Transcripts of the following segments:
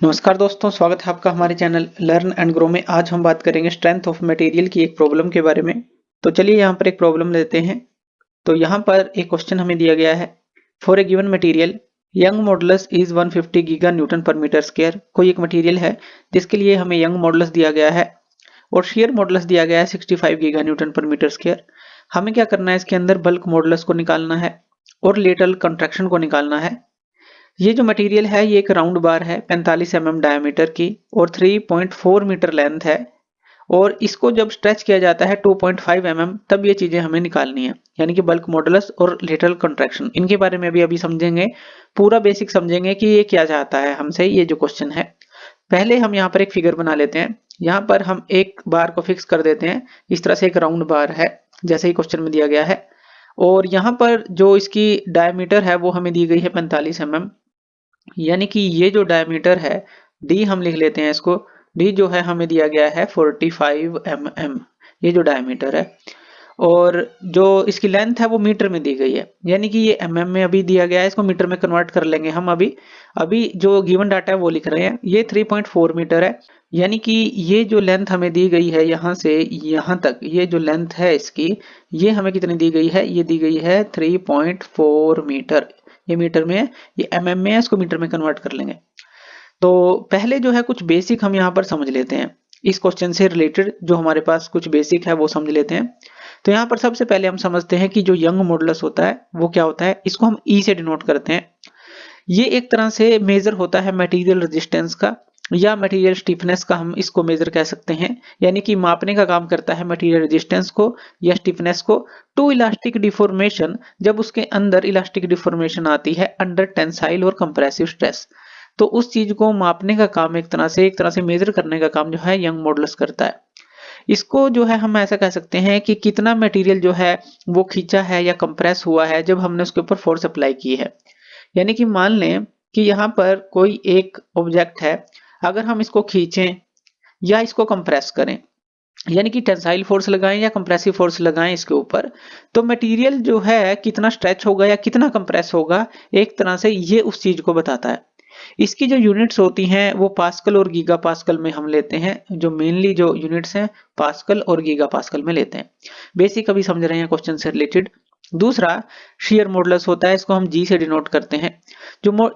नमस्कार दोस्तों, स्वागत है आपका हमारे चैनल लर्न एंड ग्रो में। आज हम बात करेंगे स्ट्रेंथ ऑफ मटेरियल की एक प्रॉब्लम के बारे में। तो चलिए यहाँ पर एक प्रॉब्लम लेते हैं। तो यहाँ पर एक क्वेश्चन हमें दिया गया है, for a given material young modulus is 150 giga Newton पर मीटर स्क्वायर। कोई एक मटेरियल है जिसके लिए हमें यंग मॉडुलस दिया गया है और शेयर मॉडुलस दिया गया है 65 गीगा न्यूटन पर मीटर स्क्वायर। हमें क्या करना है, इसके अंदर बल्क मॉडुलस को निकालना है और लेटरल कंट्रैक्शन को निकालना है। ये जो मटेरियल है ये एक राउंड बार है 45 mm डायमीटर की और 3.4 मीटर लेंथ है और इसको जब स्ट्रेच किया जाता है 2.5 mm तब ये चीजें हमें निकालनी है, यानी कि बल्क मॉडुलस और लेटरल कंट्रैक्शन। इनके बारे में भी अभी समझेंगे, पूरा बेसिक समझेंगे कि ये क्या चाहता है हमसे ये जो क्वेश्चन है। पहले हम यहाँ पर एक फिगर बना लेते हैं। यहाँ पर हम एक बार को फिक्स कर देते हैं, इस तरह से एक राउंड बार है जैसे ही क्वेश्चन में दिया गया है और यहाँ पर जो इसकी डायमीटर है वो हमें दी गई है 45 mm, यानी कि ये जो डायमीटर है डी हम लिख लेते हैं इसको। डी जो है हमें दिया गया है 45 mm, ये जो डायमीटर है और जो इसकी लेंथ है वो मीटर में दी गई है, यानी कि ये mm में अभी दिया गया है, इसको मीटर में कन्वर्ट कर लेंगे हम। अभी जो गिवन डाटा है वो लिख रहे हैं। ये 3.4 मीटर है, यानी कि ये जो लेंथ हमें दी गई है यहाँ से यहाँ तक, ये जो लेंथ है इसकी, ये हमें कितनी दी गई है, ये दी गई है 3.4 मीटर। ये मीटर में है, ये mm में है, इसको मीटर में कन्वर्ट कर लेंगे। तो पहले जो है कुछ बेसिक हम यहाँ पर समझ लेते हैं, इस क्वेश्चन से रिलेटेड जो हमारे पास कुछ बेसिक है वो समझ लेते हैं। तो यहाँ पर सबसे पहले हम समझते हैं कि जो यंग मॉडुलस होता है वो क्या होता है। इसको हम ई से डिनोट करते हैं। ये एक तरह से मेजर होता है मटेरियल रेजिस्टेंस का या मटेरियल स्टिफनेस का, हम इसको मेजर कह सकते हैं, यानी कि मापने का काम करता है मटेरियल रेजिस्टेंस को या स्टिफनेस को टू इलास्टिक डिफॉर्मेशन, जब उसके अंदर इलास्टिक डिफॉर्मेशन आती है अंडर टेंसाइल और कंप्रेसिव स्ट्रेस। तो उस चीज को मापने का काम एक तरह से मेजर करने का काम जो है यंग मॉडुलस करता है। इसको जो है हम ऐसा कह सकते हैं कि कितना मटेरियल जो है वो खींचा है या कंप्रेस हुआ है जब हमने उसके ऊपर फोर्स अप्लाई की है। यानी कि मान लें कि यहाँ पर कोई एक ऑब्जेक्ट है, अगर हम इसको खींचें या इसको कंप्रेस करें, यानी कि टेंसाइल फोर्स लगाएं या कंप्रेसिव फोर्स लगाएं इसके ऊपर, तो मटेरियल जो है कितना स्ट्रेच होगा या कितना कंप्रेस होगा, एक तरह से ये उस चीज को बताता है। इसकी जो यूनिट्स होती हैं वो पास्कल और गीगा पास्कल में हम लेते हैं। जो मेनली जो यूनिट्स हैं पास्कल और गीगा पास्कल में लेते हैं। बेसिक अभी समझ रहे हैं क्वेश्चन से रिलेटेड। दूसरा शेयर मॉडुलस होता है, इसको हम जी से डिनोट करते हैं।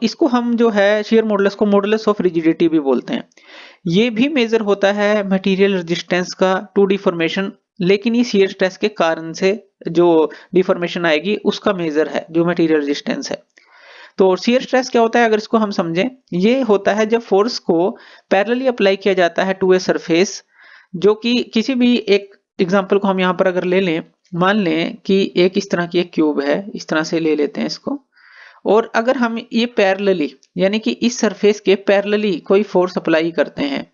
इसको हम जो है शेयर मॉडुलस को मॉडुलस ऑफ रिजिडिटी भी बोलते हैं। ये भी मेजर होता है मटेरियल रेजिस्टेंस का टू डिफॉर्मेशन, लेकिन ये शियर स्ट्रेस के कारण से जो डिफॉर्मेशन आएगी उसका मेजर है जो मटेरियल रेजिस्टेंस है। तो शियर स्ट्रेस क्या होता है, अगर इसको हम समझें, ये होता है जब फोर्स को पैरेलली अप्लाई किया जाता है टू ए सरफेस, जो कि किसी भी एक एग्जांपल को हम यहाँ पर अगर ले लें, मान लें कि एक इस तरह की एक क्यूब है, इस तरह से ले लेते हैं इसको, और अगर हम ये पैरेलली यानी कि इस सरफेस के पैरेलली कोई फोर्स अप्लाई करते हैं,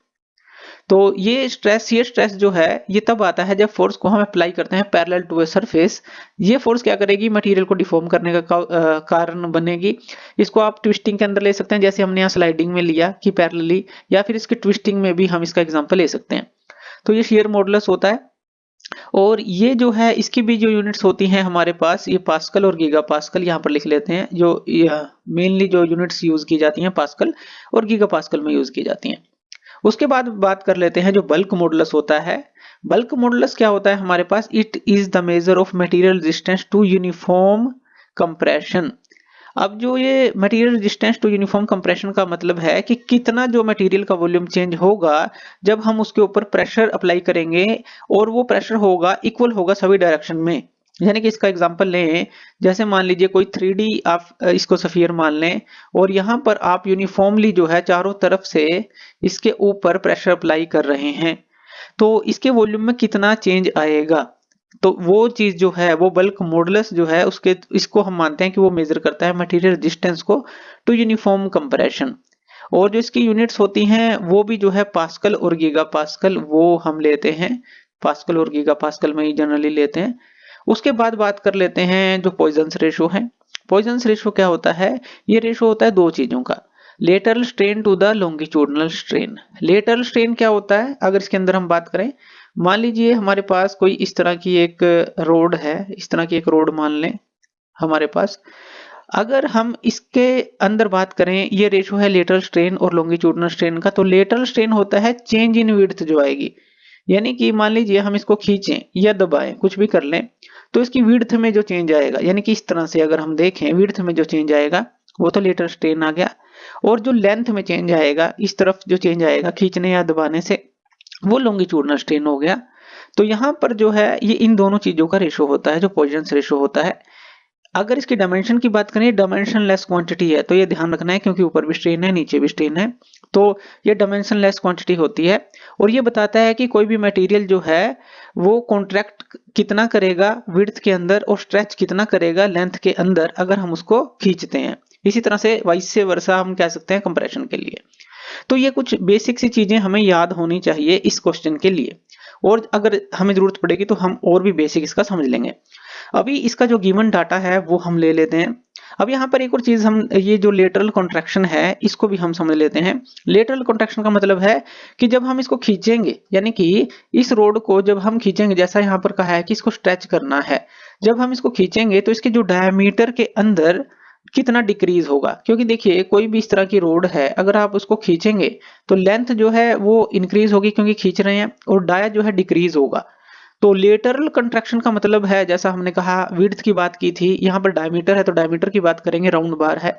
तो ये शियर स्ट्रेस जो है ये तब आता है जब फोर्स को हम अप्लाई करते हैं पैरेलल टू ए सरफेस। ये फोर्स क्या करेगी, मटेरियल को डिफॉर्म करने का कारण बनेगी। इसको आप ट्विस्टिंग के अंदर ले सकते हैं, जैसे हमने यहाँ स्लाइडिंग में लिया कि पैरेलली, या फिर इसके ट्विस्टिंग में भी हम इसका एग्जांपल ले सकते हैं। तो ये शेयर मॉडुलस होता है और ये जो है इसकी भी जो यूनिट्स होती हैं हमारे पास, ये पास्कल और गीगा पास्कल यहाँ पर लिख लेते हैं। जो मेनली जो यूनिट्स यूज की जाती हैं पास्कल और गीगा पास्कल में यूज की जाती हैं। उसके बाद बात कर लेते हैं जो बल्क मॉडुलस होता है। बल्क मॉडुलस क्या होता है हमारे पास, it is the measure of material resistance to uniform compression. अब जो ये material resistance to uniform compression का मतलब है कि कितना जो मटेरियल का वॉल्यूम चेंज होगा जब हम उसके ऊपर प्रेशर अप्लाई करेंगे और वो प्रेशर होगा इक्वल होगा सभी डायरेक्शन में। यानी कि इसका एग्जांपल लें, जैसे मान लीजिए कोई 3D आप इसको सफियर मान लें और यहाँ पर आप यूनिफॉर्मली जो है चारों तरफ से इसके ऊपर प्रेशर अप्लाई कर रहे हैं, तो इसके वॉल्यूम में कितना चेंज आएगा। तो वो चीज जो है वो बल्क मॉडुलस जो है उसके इसको हम मानते हैं कि वो मेजर करता है मटेरियल रेजिस्टेंस को टू यूनिफॉर्म कंप्रेशन। और जो इसकी यूनिट्स होती हैं वो भी जो है पास्कल और गीगा पास्कल, वो हम लेते हैं पास्कल और गीगा पास्कल में ही जनरली लेते हैं। उसके बाद बात कर लेते हैं जो पॉइजन्स रेशो है। पॉइजन्स रेशो क्या होता है, ये रेशो होता है दो चीजों का, lateral strain to the longitudinal strain. Lateral strain क्या होता है, अगर इसके अंदर हम बात करें, मान लीजिए हमारे पास कोई इस तरह की एक रोड है, इस तरह की एक रोड मान लें हमारे पास, अगर हम इसके अंदर बात करें, ये रेशो है लेटरल स्ट्रेन और लॉन्गिट्यूडिनल स्ट्रेन का, तो लेटरल स्ट्रेन होता है चेंज इन विड्थ जो आएगी, यानी कि मान लीजिए हम इसको खींचें या दबाएं, कुछ भी कर लें, तो इसकी विड्थ में जो चेंज आएगा, यानी कि इस तरह से अगर हम देखें विड्थ में जो चेंज आएगा वो तो लेटरल स्ट्रेन आ गया, और जो लेंथ में चेंज आएगा, इस तरफ जो चेंज आएगा खींचने या दबाने से, वो लॉन्गिट्यूडिनल स्ट्रेन हो गया। तो यहाँ पर जो है ये इन दोनों चीजों का रेशो होता है, जो पॉइजंस रेशो होता है। अगर इसकी डायमेंशन की बात करें, डायमेंशन लेस क्वांटिटी है, तो ये ध्यान रखना है क्योंकि ऊपर भी स्ट्रेन है नीचे भी स्ट्रेन है, तो ये डायमेंशन लेस क्वांटिटी होती है। और ये बताता है कि कोई भी मटेरियल जो है वो कॉन्ट्रैक्ट कितना करेगा विड्थ के अंदर और स्ट्रेच कितना करेगा लेंथ के अंदर अगर हम उसको खींचते हैं। इसी तरह से वाइस वर्सा हम कह सकते हैं कंप्रेशन के लिए। तो ये कुछ बेसिक सी चीजें हमें याद होनी चाहिए इस क्वेश्चन के लिए, और अगर हमें जरूरत पड़ेगी तो हम और भी बेसिक इसका समझ लेंगे। अभी इसका जो गिवन डाटा है वो हम ले लेते हैं। अब यहाँ पर एक और चीज, हम ये जो लेटरल कॉन्ट्रैक्शन है इसको भी हम समझ लेते हैं। लेटरल कॉन्ट्रैक्शन का मतलब है कि जब हम इसको खींचेंगे, यानी कि इस रोड को जब हम खींचेंगे, जैसा यहाँ पर कहा है कि इसको स्ट्रेच करना है, जब हम इसको खींचेंगे तो इसके जो डायमीटर के अंदर कितना डिक्रीज होगा, क्योंकि देखिए कोई भी इस तरह की रोड है, अगर आप उसको खींचेंगे तो लेंथ जो है वो इंक्रीज होगी क्योंकि खींच रहे हैं, और डाया जो है डिक्रीज होगा। तो लेटरल कंट्रैक्शन का मतलब है, जैसा हमने कहा विड्थ की बात की थी, यहाँ पर डायमीटर है तो डायमीटर की बात करेंगे, राउंड बार है,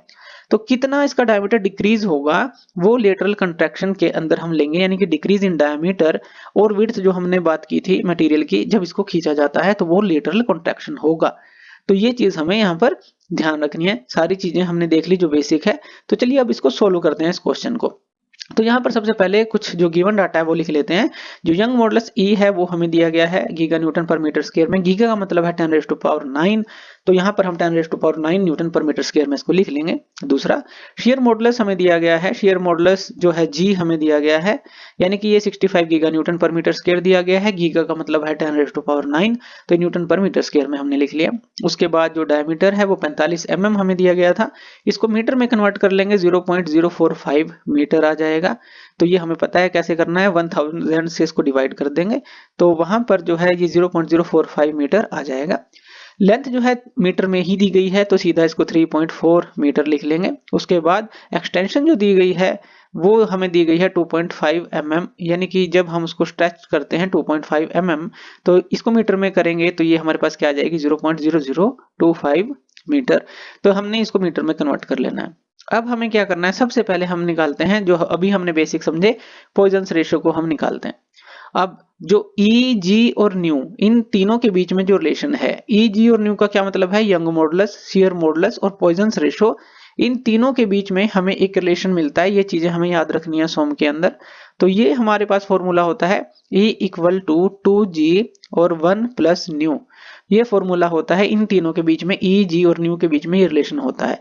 तो कितना इसका डायमीटर डिक्रीज होगा वो लेटरल कंट्रैक्शन के अंदर हम लेंगे, यानी कि डिक्रीज इन डायमीटर और विड्थ जो हमने बात की थी मटेरियल की, जब इसको खींचा जाता है तो वो लेटरल कंट्रैक्शन होगा। तो ये चीज हमें यहाँ पर ध्यान रखनी है। सारी चीजें हमने देख ली जो बेसिक है, तो चलिए अब इसको सोल्व करते हैं इस क्वेश्चन को। तो यहाँ पर सबसे पहले कुछ जो गिवन डाटा है वो लिख लेते हैं। जो यंग मॉडुलस ई है वो हमें दिया गया है गीगा न्यूटन पर मीटर स्क्वायर में। गीगा का मतलब है 10⁻⁹, तो यहाँ पर हम 10⁻⁹ न्यूटन पर मीटर स्क्वायर में इसको लिख लेंगे। दूसरा, शेयर मॉडुलस हमें दिया गया है, शेयर मॉडुलस जो है जी हमें दिया गया है, यानी कि ये 65 गीगा न्यूटन पर मीटर स्क्वायर दिया गया है। गीगा का मतलब है 10⁻⁹, तो न्यूटन पर मीटर स्क्वायर में हमने लिख लिया। उसके बाद जो डायमीटर है वो 45 mm हमें दिया गया था, इसको मीटर में कन्वर्ट कर लेंगे 0.045 मीटर आ जाएगा। तो ये हमें पता है कैसे करना है, 1000 से इसको डिवाइड कर देंगे तो वहां पर जो है ये 0.045 मीटर आ जाएगा। लेंथ जो है मीटर में ही दी गई है तो सीधा इसको 3.4 मीटर लिख लेंगे। उसके बाद एक्सटेंशन जो दी गई है वो हमें दी गई है 2.5 mm, यानी कि जब हम उसको स्ट्रेच करते हैं 2.5 mm तो इसको मीटर में करेंगे तो ये हमारे पास क्या आ जाएगी 0.0025 मीटर। तो हमने इसको मीटर में कन्वर्ट कर लेना है। अब हमें क्या करना है, सबसे पहले हम निकालते हैं जो अभी हमने बेसिक समझे, पॉइजंस रेशियो को हम निकालते हैं। अब जो ई जी और न्यू, इन तीनों के बीच में जो रिलेशन है, ई जी और न्यू का क्या मतलब है, यंग मॉडुलस, शियर मॉडुलस और पॉइजंस रेशियो, इन तीनों के बीच में हमें एक रिलेशन मिलता है। ये चीजें हमें याद रखनी है सॉम के अंदर। तो ये हमारे पास फॉर्मूला होता है E इक्वल टू 2G और 1 प्लस न्यू। ये फॉर्मूला होता है इन तीनों के बीच में, ई जी और न्यू के बीच में ये रिलेशन होता है।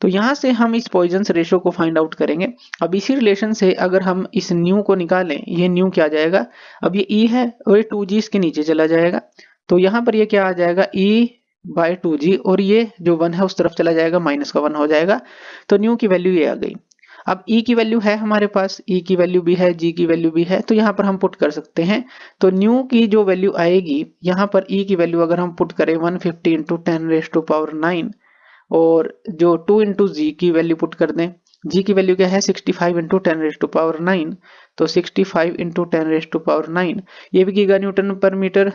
तो यहां से हम इस पॉइजंस रेशियो को फाइंड आउट करेंगे। अब इसी रिलेशन से अगर हम इस न्यू को निकालें, ये न्यू क्या आ जाएगा, अब ये ई है और ये 2G इसके नीचे चला जाएगा, तो यहाँ पर ये क्या आ जाएगा E/2G, और ये जो 1 है उस तरफ चला जाएगा, माइनस का 1 हो जाएगा। तो न्यू की वैल्यू ये आ गई। अब E की वैल्यू है हमारे पास, E की वैल्यू भी है, G की वैल्यू भी है, तो यहाँ पर हम पुट कर सकते हैं। तो न्यू की जो वैल्यू आएगी, यहाँ पर E की वैल्यू अगर हम पुट करें 150 × 10⁻⁹, और जो 2 इंटू जी की वैल्यू पुट कर दें, जी की वैल्यू क्या है 65 × 10⁻⁹, तो 65 × 10⁻⁹, ये भी गीगा न्यूटन पर मीटर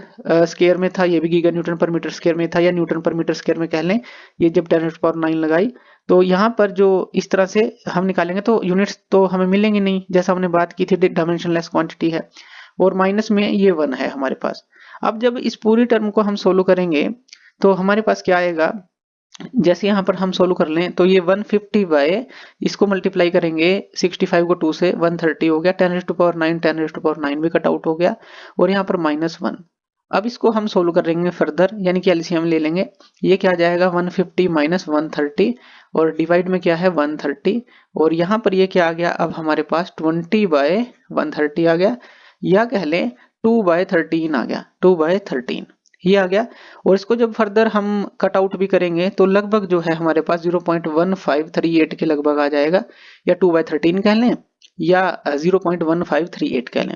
स्क्वायर में था, ये भी गीगा न्यूटन पर मीटर स्क्वायर में था, या न्यूटन पर मीटर स्क्वायर में कह लें। ये जब 10⁻⁹ लगाई तो यहाँ पर जो इस तरह से हम निकालेंगे तो यूनिट्स तो हमें मिलेंगे नहीं, जैसा हमने बात की थी डायमेंशनलेस क्वांटिटी है, और माइनस में ये 1 है हमारे पास। अब जब इस पूरी टर्म को हम सोल्व करेंगे तो हमारे पास क्या आएगा, जैसे यहाँ पर हम सोल्व कर लें तो ये 150 बाय, इसको मल्टीप्लाई करेंगे 65 को 2 से, 130 हो गया, 10⁻⁹ भी कट आउट हो गया, और यहाँ पर -1। अब इसको हम सोल्व करेंगे फर्दर, यानी कि एलसीएम ले लेंगे। ये क्या आ जाएगा 150 - 130, और डिवाइड में क्या है 130, और यहाँ पर ये क्या आ गया, अब हमारे पास 20/130 आ गया, या कह लें 2/13 आ गया, 2/13 ये आ गया। और इसको जब फर्दर हम कट आउट भी करेंगे तो लगभग जो है हमारे पास 0.1538 के लगभग आ जाएगा, या 2/13 कह लें। या 0.1538 कह लें।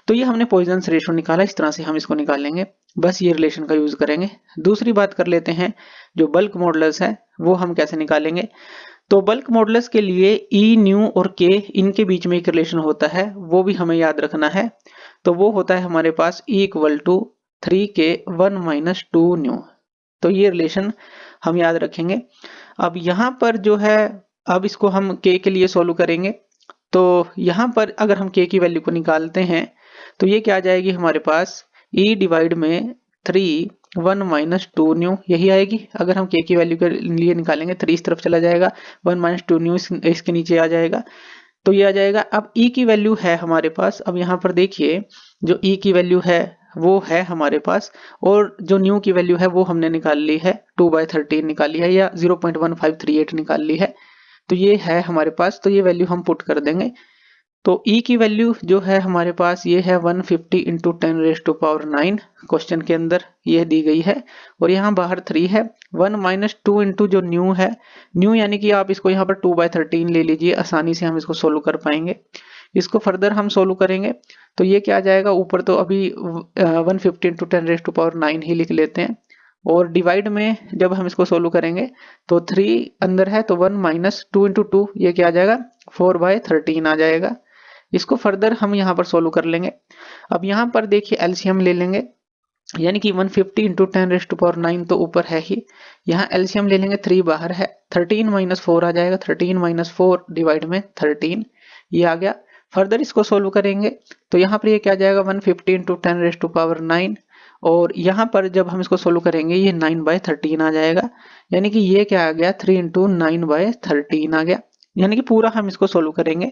तो ये हमने पॉइजन्स रेशो निकाला, इस तरह से हम इसको निकालेंगे, बस ये रिलेशन का यूज करेंगे। दूसरी बात कर लेते हैं, जो बल्क मॉडुलस है वो हम कैसे निकालेंगे। तो बल्क मॉडुलस के लिए ई, न्यू और के, इनके बीच में एक रिलेशन होता है, वो भी हमें याद रखना है। तो वो होता है हमारे पास E equal to 3K 1 minus 2 nu. तो ये रिलेशन हम याद रखेंगे। अब यहाँ पर जो है, अब इसको हम K के लिए सोल्व करेंगे। तो यहाँ पर अगर हम K की वैल्यू को निकालते हैं तो ये क्या आ जाएगी हमारे पास, E डिवाइड में 3 1 माइनस 2 न्यू, यही आएगी। अगर हम K की वैल्यू के लिए निकालेंगे 3 इस तरफ चला जाएगा, 1 माइनस 2 न्यू इसके नीचे आ जाएगा, तो ये आ जाएगा। अब E की वैल्यू है हमारे पास, अब यहाँ पर देखिए जो E की वैल्यू है वो है हमारे पास, और जो न्यू की वैल्यू है वो हमने निकाल ली है, 2/13 निकाली है या 0.1538 निकाल ली है। तो ये है हमारे पास, तो ये वैल्यू हम पुट कर देंगे। तो E की वैल्यू जो है हमारे पास ये है 150 इंटू 10⁻⁹ क्वेश्चन के अंदर ये दी गई है, और यहाँ बाहर 3 है। 1 माइनस 2 इंटू जो न्यू है, न्यू यानी कि आप इसको यहाँ पर 2/13 ले लीजिए, आसानी से हम इसको सोल्व कर पाएंगे। इसको फर्दर हम सोल्व करेंगे तो ये क्या आ जाएगा, ऊपर तो अभी 150 इंटू 10⁻⁹ ही लिख लेते हैं, और डिवाइड में जब हम इसको सोल्व करेंगे तो 3 अंदर है, तो 1 माइनस 2 इंटू 2 ये क्या आ जाएगा, 4/13 आ जाएगा। इसको फर्दर हम यहाँ पर सोल्व कर लेंगे। अब यहाँ पर देखिए एलसीएम ले लेंगे, यानी कि 150 इंटू 10⁻⁹ तो ऊपर है ही, यहाँ एलसीएम ले लेंगे, 3 बाहर है, 13 माइनस 4 आ जाएगा, 13 माइनस 4 डिवाइड में 13 ये आ गया। फर्दर इसको सोल्व करेंगे तो यहाँ पर ये क्या आ जाएगा, 150 इंटू 10⁻⁹, और यहाँ पर जब हम इसको सोल्व करेंगे ये 9/13 आ जाएगा, यानी कि ये क्या आ गया, 3 इंटू 9/13 आ गया, यानी कि पूरा हम इसको सोल्व करेंगे।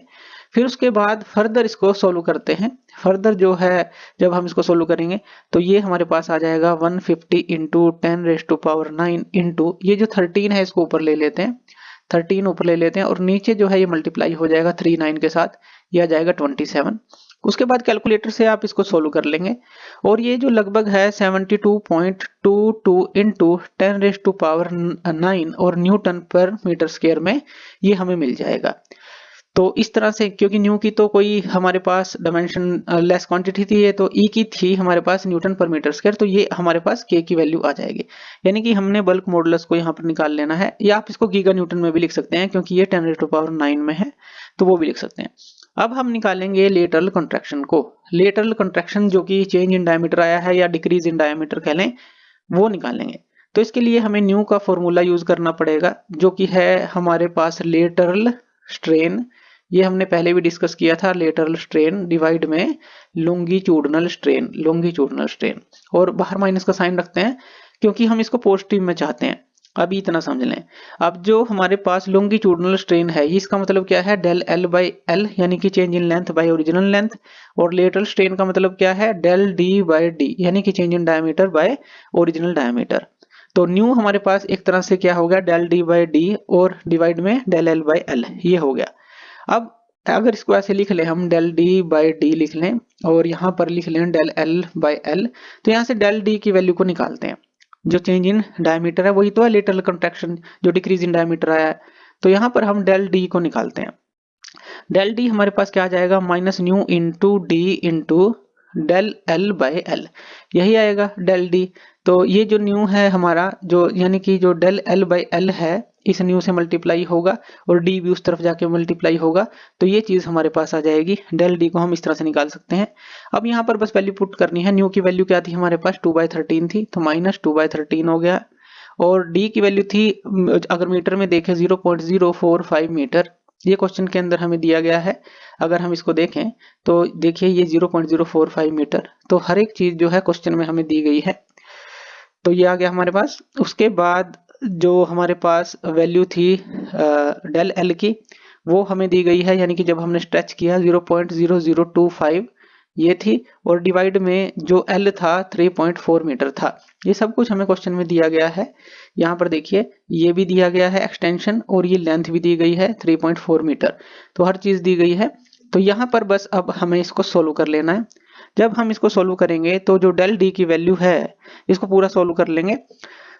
फिर उसके बाद फर्दर इसको सोल्व करते हैं। फर्दर जो है जब हम इसको सोल्व करेंगे तो ये हमारे पास आ जाएगा 150 इंटू 10⁻⁹ इंटू ये जो 13 है इसको ऊपर ले लेते हैं, 13 ऊपर ले लेते हैं, और नीचे जो है ये मल्टीप्लाई हो जाएगा 39 के साथ, ये आ जाएगा 27। उसके बाद कैलकुलेटर से आप इसको सोल्व कर लेंगे, और ये जो लगभग है 72.22 इंटू 10⁻⁹ और न्यूटन पर मीटर स्क्वायर में ये हमें मिल जाएगा। तो इस तरह से, क्योंकि न्यू की तो कोई हमारे पास डायमेंशन लेस क्वांटिटी थी, ये तो ई की थी हमारे पास न्यूटन पर मीटर स्क्वायर, तो ये हमारे पास के की वैल्यू आ जाएगी। यानी कि हमने बल्क मॉडुलस को यहाँ पर निकाल लेना है, या आप इसको गीगा न्यूटन में भी लिख सकते हैं, क्योंकि ये 10⁻⁹ में है तो वो भी लिख सकते हैं। अब हम निकालेंगे लेटरल कंट्रैक्शन को। लेटरल कंट्रैक्शन जो कि चेंज इन डायमीटर आया है या डिक्रीज इन डायमीटर कह लें, वो निकालेंगे। तो इसके लिए हमें न्यू का फॉर्मूला यूज करना पड़ेगा, जो कि है हमारे पास लेटरल स्ट्रेन, ये हमने पहले भी डिस्कस किया था, लेटरल स्ट्रेन डिवाइड में लॉन्गिट्यूडनल स्ट्रेन, लॉन्गिट्यूडनल स्ट्रेन, और बाहर माइनस का साइन रखते हैं क्योंकि हम इसको पॉजिटिव में चाहते हैं। अभी इतना समझ लें। अब जो हमारे पास लॉन्गिट्यूडनल स्ट्रेन है, इसका मतलब क्या है, डेल एल बाई एल, यानी कि change in length bye original length, और लेटरल स्ट्रेन का मतलब क्या है, डेल डी बाई डी, यानी कि change in diameter by original diameter. तो न्यू हमारे पास एक तरह से क्या हो गया, डेल डी बाई डी और डिवाइड में डेल एल बाई एल, ये हो गया। अब अगर इसको ऐसे लिख लें हम, डेल डी बाई डी लिख लें और यहाँ पर लिख लें डेल एल बाई एल, तो यहाँ से डेल डी की वैल्यू को निकालते हैं। जो चेंज इन डायमीटर है वही तो है लेटरल कंट्रैक्शन, जो डिक्रीज इन डायमीटर आया है, तो यहाँ पर हम डेल डी को निकालते हैं। डेल डी हमारे पास क्या आ जाएगा, minus nu into D into del L by L, यही आएगा डेल डी। तो ये जो न्यू है हमारा, जो यानी कि जो डेल एल बाई एल है, इस न्यू से मल्टीप्लाई होगा और डी भी उस तरफ जाके मल्टीप्लाई होगा, तो ये चीज हमारे पास आ जाएगी। डेल डी को हम इस तरह से निकाल सकते हैं। अब यहाँ पर बस वैल्यू पुट करनी है। न्यू की वैल्यू क्या थी हमारे पास, 2/13 थी, तो माइनस 2/13 हो गया, और डी की वैल्यू थी, अगर मीटर में देखें 0.045 मीटर, ये क्वेश्चन के अंदर हमें दिया गया है। अगर हम इसको देखें तो देखिए ये 0.045 मीटर, तो हर एक चीज जो है क्वेश्चन में हमें दी गई है, तो ये आ गया हमारे पास। उसके बाद जो हमारे पास वैल्यू थी डेल एल की, वो हमें दी गई है, यानी कि जब हमने स्ट्रेच किया 0.0025 ये थी, और डिवाइड में जो एल था 3.4 मीटर था। ये सब कुछ हमें क्वेश्चन में दिया गया है। यहाँ पर देखिए ये भी दिया गया है एक्सटेंशन, और ये लेंथ भी दी गई है 3.4 मीटर, तो हर चीज दी गई है। तो यहाँ पर बस अब हमें इसको सोल्व कर लेना है। जब हम इसको सोल्व करेंगे तो जो डेल डी की वैल्यू है इसको पूरा सोल्व कर लेंगे,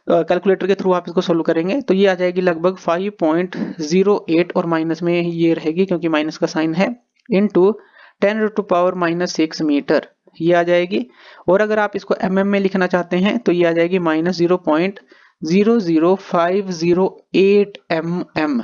कैलकुलेटर के थ्रू आप इसको सोल्व करेंगे, तो ये आ जाएगी लगभग 5.08, और माइनस में ये रहेगी क्योंकि माइनस का साइन है, इंटू 10⁻⁻6 मीटर, ये आ जाएगी। और अगर आप इसको mm में लिखना चाहते हैं तो ये आ जाएगी -0.00508 mm।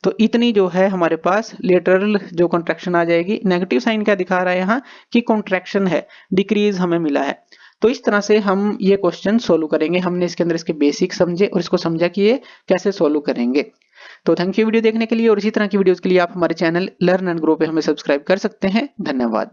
तो इतनी जो है हमारे पास लेटरल जो कॉन्ट्रैक्शन आ जाएगी। नेगेटिव साइन क्या दिखा रहा है यहाँ कि कॉन्ट्रैक्शन है, डिक्रीज हमें मिला है। तो इस तरह से हम ये क्वेश्चन सोल्व करेंगे। हमने इसके अंदर इसके बेसिक समझे और इसको समझा कि ये कैसे सोल्व करेंगे। तो थैंक यू वीडियो देखने के लिए, और इसी तरह की वीडियोस के लिए आप हमारे चैनल लर्न एंड ग्रो पे हमें सब्सक्राइब कर सकते हैं। धन्यवाद।